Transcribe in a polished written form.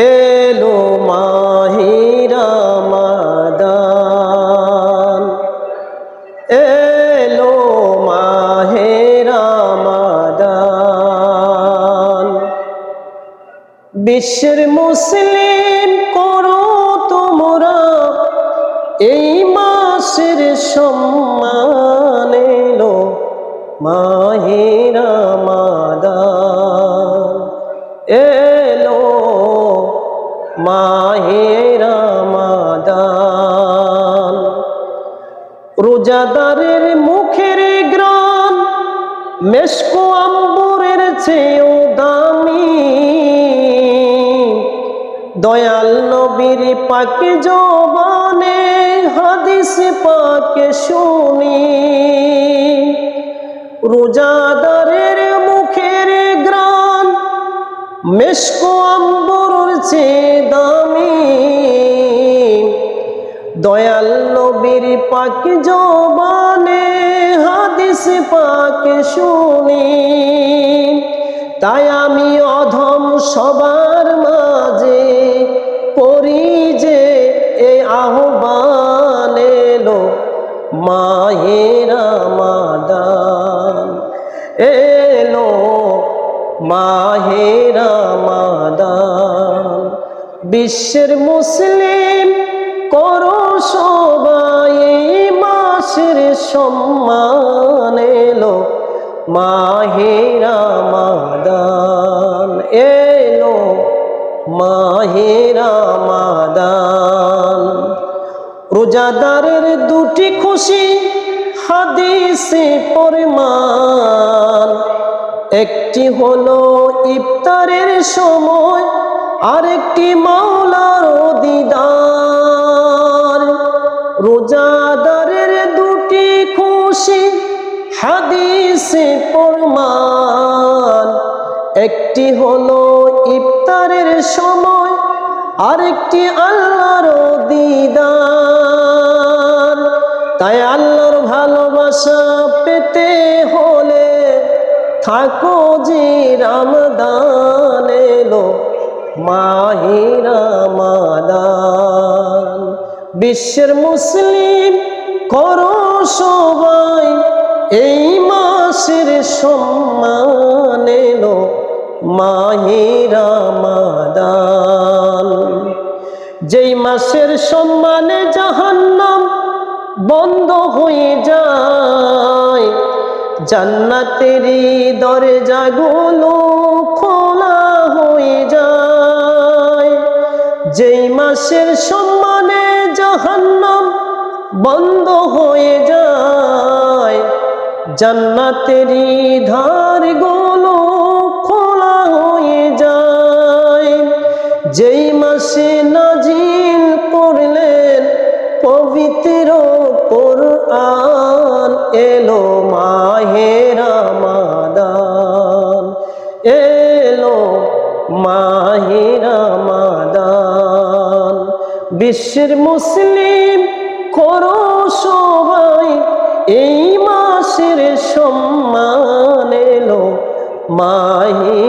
এলো মাহে রমাদান, এলো মাহে রমাদান। বিশ্বের মুসলিম করো তোমরা এই মাসের সম্মান, এলো মাহে রমাদান, এলো মাহে রমাদান। রোজাদারের মুখের গ্রাণ মেশক আম্বরের চেয়েও দামি, দয়াল নবীর পাকে জবানে হাদিস পাকে শুনি। রোজাদারের মুখের গ্রাণ মেশক আম্বরের চেয়ে দামি, দয়াল নবীর পাক জবানে হাদিস পাক শুনি। তাই আমি অধম সবার মাঝে করি যে এই আহ্বান, এলো মাহে রমাদান, এলো মাহে রমাদান। বিশ্বের মুসলিম করো সবাই এই মাসের সম্মান, এলো মাহে রমাদান, এলো মাহে রমাদান। রোজাদারের দুটি খুশি হাদিসে পরিমাণ, একটি হলো ইফতারের সময়, আরেকটি মাওলার দিদার। রোজাদারের দুটি খুশি হাদিসে প্রমাণ, একটি হলো ইফতারের সময়, আরেকটি আল্লাহর দিদার। তাই আল্লাহর ভালোবাসা পেতে হলে থাকো যে রমাদান, এলো মাহে রমাদান। বিশ্বের মুসলিম করো সবাই এই মাসের সম্মান, এলো মাহে রমাদান। যেই মাসের সম্মানে জাহান্নাম বন্ধ হয়ে যায়, জান্নাতেরই দরজাগুলো খোলা হয়ে যায়। যেই মাসের সম্মানে জাহান্নাম বন্ধ হয়ে যায়, জান্নাতেরই ধারগুলো খোলা হয়ে যায়। যেই মাসে নাজিল করলেন পবিত্র কোরআন, এলো মাহে রমাদান, এলো মাহে রমাদান। বিশ্বের মুসলিম করো সবাই এই মাসের সম্মান, এলো মাহে